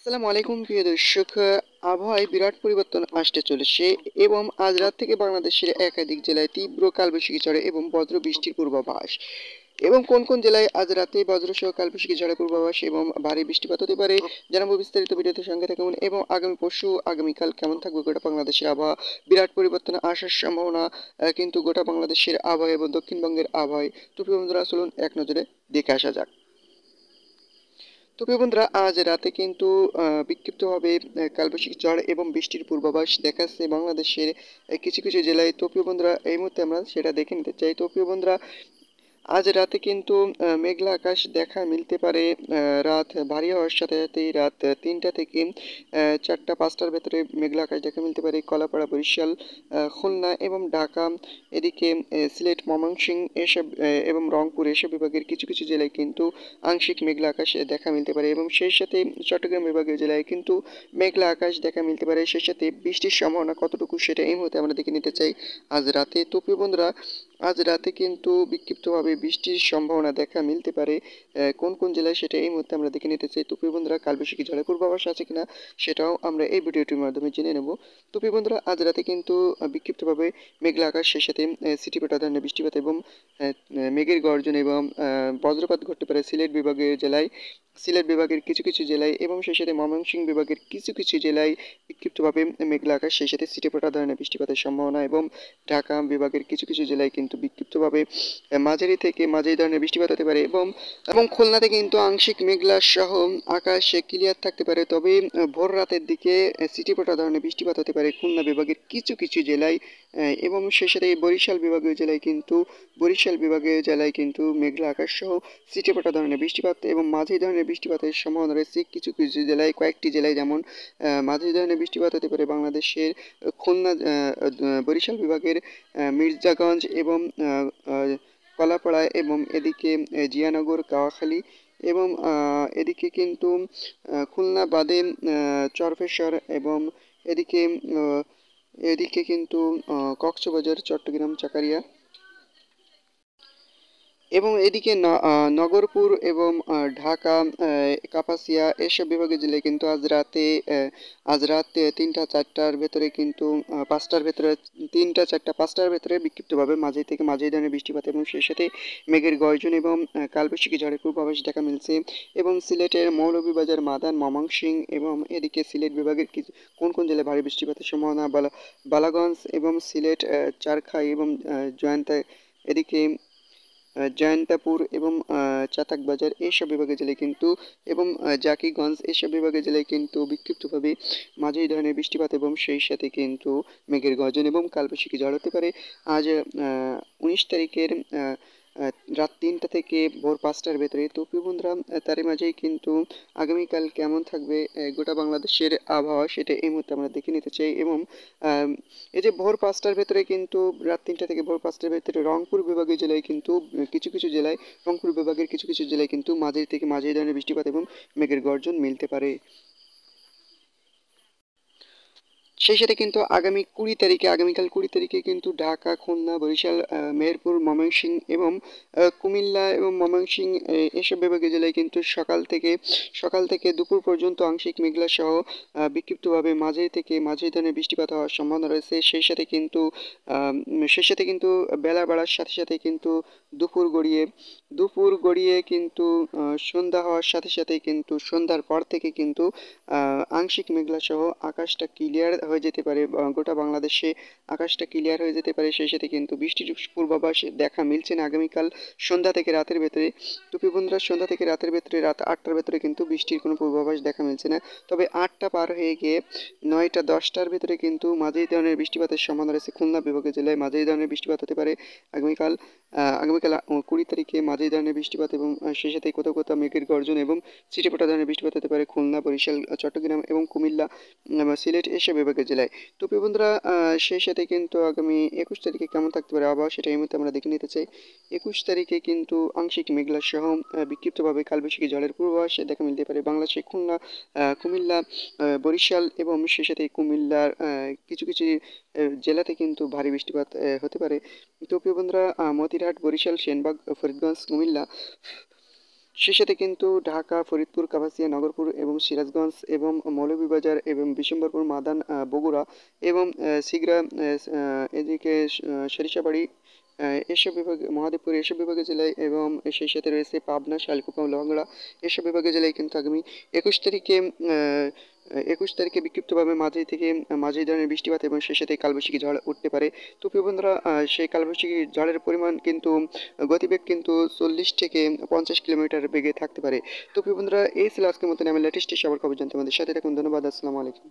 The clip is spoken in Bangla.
আসসালামু আলাইকুম প্রিয় দর্শক। আবহাওয়ায় বিরাট পরিবর্তন আসতে চলেছে এবং আজ রাত থেকে বাংলাদেশের একাধিক জেলায় তীব্র কালবৈশাখী ঝড় এবং বজ্র বৃষ্টির পূর্বাভাস। এবং কোন কোন জেলায় আজ রাতে বজ্রসহ কালবৈশাখী ঝড়ের পূর্বাভাস এবং ভারী বৃষ্টিপাত হতে পারে জানাবো বিস্তারিত। ভিডিওতে সঙ্গে থাকুন এবং আগামী পরশু আগামীকাল কেমন থাকবে গোটা বাংলাদেশের আবহাওয়া, বিরাট পরিবর্তন আসার সম্ভাবনা কিন্তু গোটা বাংলাদেশের আবহাওয়া এবং দক্ষিণবঙ্গের আবহাওয়ায়। তো প্রিয় বন্ধুরা, চলুন এক নজরে দেখে আসা যাক। তো প্রিয় বন্ধুরা, আজ রাতে কিন্তু বিক্ষিপ্তভাবে কালবৈশাখী ঝড় এবং বৃষ্টির পূর্বাভাস দেখাচ্ছে বাংলাদেশের কিছু কিছু জেলায়। তো প্রিয় বন্ধুরা, এই মুহূর্তে আমরা সেটা দেখে নিতে চাই। তো প্রিয় বন্ধুরা, আজ রাতে কিন্তু মেঘলা আকাশ দেখা মিলতে পারে। রাত ভারী হওয়ার সাথে সাথেই রাত 3টা থেকে 4টা 5টার ভেতরে মেঘলা আকাশ দেখা মিলতে পারে কলাপাড়া, বরিশাল, খুলনা এবং ঢাকা, এদিকে সিলেট, ময়মনসিংহ এসব এবং রংপুর এসব বিভাগের কিছু কিছু জেলায় কিন্তু আংশিক মেঘলা আকাশ দেখা মিলতে পারে এবং সেই সাথে চট্টগ্রাম বিভাগের জেলায় কিন্তু মেঘলা আকাশ দেখা মিলতে পারে। সেই সাথে বৃষ্টির সম্ভাবনা কতটুকু সেটা এই মুহূর্তে আমরা দেখে নিতে চাই আজ রাতে। তো প্রিয় বন্ধুরা, আজ রাতে কিন্তু বিক্ষিপ্তভাবে বৃষ্টির সম্ভাবনা দেখা মিলতে পারে কোন কোন জেলায় সেটা এই মুহূর্তে আমরা দেখে নিতে চাই। তো প্রিয় বন্ধুরা, কালবৈশাখী ঝড়ের পূর্বাভাস আছে কিনা সেটাও আমরা এই ভিডিওটির মাধ্যমে জেনে নেব। তো প্রিয় বন্ধুরা, আজ রাতে কিন্তু বিক্ষিপ্তভাবে মেঘলা আকাশ, সেই সাথে সিটিপেটা ধরনের বৃষ্টিপাত এবং মেঘের গর্জন এবং বজ্রপাত ঘটতে পারে সিলেট বিভাগের কিছু কিছু জেলায় এবং সেই সাথে ময়মনসিংহ বিভাগের কিছু কিছু জেলায় বিক্ষিপ্তভাবে মেঘলা আকাশ, সেই সাথে ছিটেফোঁটা ধরনের বৃষ্টিপাতের সম্ভাবনা এবং ঢাকা বিভাগের কিছু কিছু জেলায় কিন্তু বিক্ষিপ্তভাবে মাঝারি থেকে মাঝারি ধরনের বৃষ্টিপাত হতে পারে এবং এবং খুলনাতে কিন্তু আংশিক মেঘলা সহ আকাশ ক্লিয়ার থাকতে পারে। তবে ভোর রাতের দিকে ছিটেফোঁটা ধরনের বৃষ্টিপাত হতে পারে খুলনা বিভাগের কিছু কিছু জেলায় এবং সেই সাথে বরিশাল বিভাগীয় জেলায় কিন্তু মেঘলা আকাশ সহ ছিটেফোঁটা ধরনের বৃষ্টিপাত এবং মাঝারি ধরনের বৃষ্টিপাতের সম্ভাবনা রয়েছে কিছু কিছু জেলায়, কয়েকটি জেলায়, যেমন মাঝারি ধরনের বৃষ্টিপাত হতে পারে বাংলাদেশের খুলনা, বরিশাল বিভাগের মির্জাগঞ্জ এবং কলাপাড়ায় এবং এদিকে জিয়ানগর, কাওয়াখালী এবং এদিকে কিন্তু খুলনা বাদে চরফেশ্বর এবং এদিকে এদিকে কিন্তু কক্সবাজার, চট্টগ্রাম, চাকারিয়া এবং এদিকে নগরপুর এবং ঢাকা, কাপাসিয়া এসব বিভাগের জেলায় কিন্তু আজ রাত 3টা 4টার ভেতরে কিন্তু 5টার ভেতরে 3টা 4টা 5টার ভেতরে বিক্ষিপ্তভাবে মাঝারি থেকে মাঝারি ধরনের বৃষ্টিপাত এবং সেই সাথে মেঘের গর্জন এবং কালবৈশাখী ঝড়ের পূর্বাভাস দেখা মিলছে এবং সিলেটের মৌলভীবাজার, মাদান, ময়মনসিংহ এবং এদিকে সিলেট বিভাগের কোন কোন জেলায় ভারী বৃষ্টিপাতের সম্ভাবনা বালাগঞ্জ এবং সিলেট, চারখাই এবং জয়ন্তা, এদিকে জয়ন্তাপুর এবং চাতাকবাজার এইসব বিভাগের জেলায় কিন্তু এবং জাকিগঞ্জ এইসব বিভাগের জেলায় কিন্তু বিক্ষিপ্তভাবে মাঝারি ধরনের বৃষ্টিপাত এবং সেই সাথে কিন্তু মেঘের গর্জন এবং কালবৈশাখী ঝড় হতে পারে আজ 19 তারিখের রাত 3টা থেকে ভোর 5টার ভেতরে। তো প্রিয় বন্ধুরা, তারই মাঝেই কিন্তু আগামীকাল কেমন থাকবে গোটা বাংলাদেশের আবহাওয়া সেটা এই মুহূর্তে আমরা দেখে নিতে চাই এবং এই যে ভোর 5টার ভেতরে কিন্তু রাত 3টা থেকে ভোর 5টার ভেতরে রংপুর বিভাগীয় জেলায় কিন্তু রংপুর বিভাগের কিছু কিছু জেলায় কিন্তু মাঝারি থেকে মাঝারি ধরনের বৃষ্টিপাত এবং মেঘের গর্জন মিলতে পারে। সেই সাথে কিন্তু আগামীকাল 20 তারিখে কিন্তু ঢাকা, খুলনা, বরিশাল, মেহেরপুর, ময়মনসিংহ এবং কুমিল্লা এবং ময়মনসিংহ এসব বিভাগীয় জেলায় কিন্তু সকাল থেকে দুপুর পর্যন্ত আংশিক মেঘলা সহ বিক্ষিপ্তভাবে মাঝারি থেকে মাঝারি ধরনের বৃষ্টিপাত হওয়ার সম্ভাবনা রয়েছে। সেই সাথে কিন্তু বেলা বাড়ার সাথে সাথে কিন্তু দুপুর গড়িয়ে কিন্তু সন্ধ্যা হওয়ার সাথে সাথে কিন্তু সন্ধ্যার পর থেকে কিন্তু আংশিক মেঘলা সহ আকাশটা ক্লিয়ার হয়ে যেতে পারে, গোটা বাংলাদেশে আকাশটা ক্লিয়ার হয়ে যেতে পারে। সেই সাথে কিন্তু বৃষ্টির পূর্বাভাস দেখা মিলছে না আগামীকাল সন্ধ্যা থেকে রাতের ভেতরে। তো প্রিয় বন্ধুরা, সন্ধ্যা থেকে রাতের ভেতরে রাত 8টার ভেতরে কিন্তু বৃষ্টির কোনো পূর্বাভাস দেখা মিলছে না। তবে 8টা পার হয়ে গিয়ে 9টা 10টার ভেতরে কিন্তু মাঝারি ধরনের বৃষ্টিপাতের সম্ভাবনা রয়েছে খুলনা বিভাগের জেলায় মাঝারি ধরনের বৃষ্টিপাত হতে পারে আগামীকাল। 20 তারিখে মাঝারি ধরনের বৃষ্টিপাত এবং সেই সাথে কোথাও কোথাও মেঘের গর্জন এবং ছিটেফোঁটা ধরনের বৃষ্টিপাত হতে পারে খুলনা, বরিশাল, চট্টগ্রাম এবং কুমিল্লা, সিলেট এসব বিভাগের জেলায়। তো প্রিয় বন্ধুরা, সেই সাথে কিন্তু আগামী 21 তারিখে কেমন থাকতে পারে আবহাওয়া সেটা এই মুহূর্তে আমরা দেখে নিতে চাই। 21 তারিখে কিন্তু আংশিক মেঘলা সহ বিক্ষিপ্তভাবে কালবৈশাখী ঝড়ের পূর্বাভাস দেখা মিলতে পারে বাংলাদেশে খুলনা, কুমিল্লা, বরিশাল এবং সেই সাথে কুমিল্লার কিছু কিছু জেলাতে কিন্তু ভারী বৃষ্টিপাত হতে পারে। তো প্রিয় বন্ধুরা, মতিরহাট, বরিশাল, সেনবাগ, ফরিদগঞ্জ, কুমিল্লা সেই সাথে কিন্তু ঢাকা, ফরিদপুর, কাপাসিয়া, নগরপুর এবং সিরাজগঞ্জ এবং মৌলভীবাজার এবং বিশম্বরপুর, মাদান, বগুড়া এবং সিগড়া, এদিকে সরিষাবাড়ি, এসব বিভাগে, মহাদেবপুর এসব বিভাগীয় জেলায় এবং সেই সাথে রয়েছে পাবনা, শালকুপা, লোহাগড়া এসব বিভাগীয় জেলায় কিন্তু আগামী 21 তারিখে 21 তারিখে বিক্ষিপ্তভাবে মাঝারি থেকে মাঝারি ধরনের বৃষ্টিপাত এবং সেই সাথে কালবৈশাখী ঝড় উঠতে পারে। তো প্রিয় বন্ধুরা, সেই কালবৈশাখী ঝড়ের পরিমাণ কিন্তু গতিবেগ কিন্তু 40 থেকে 50 কিলোমিটার বেগে থাকতে পারে। তো প্রিয় বন্ধুরা, এই ছিল আজকের মতন আমি লেটেস্ট সবার খবর জানতে আমাদের সাথে থাকুন। ধন্যবাদ। আসসালামু আলাইকুম।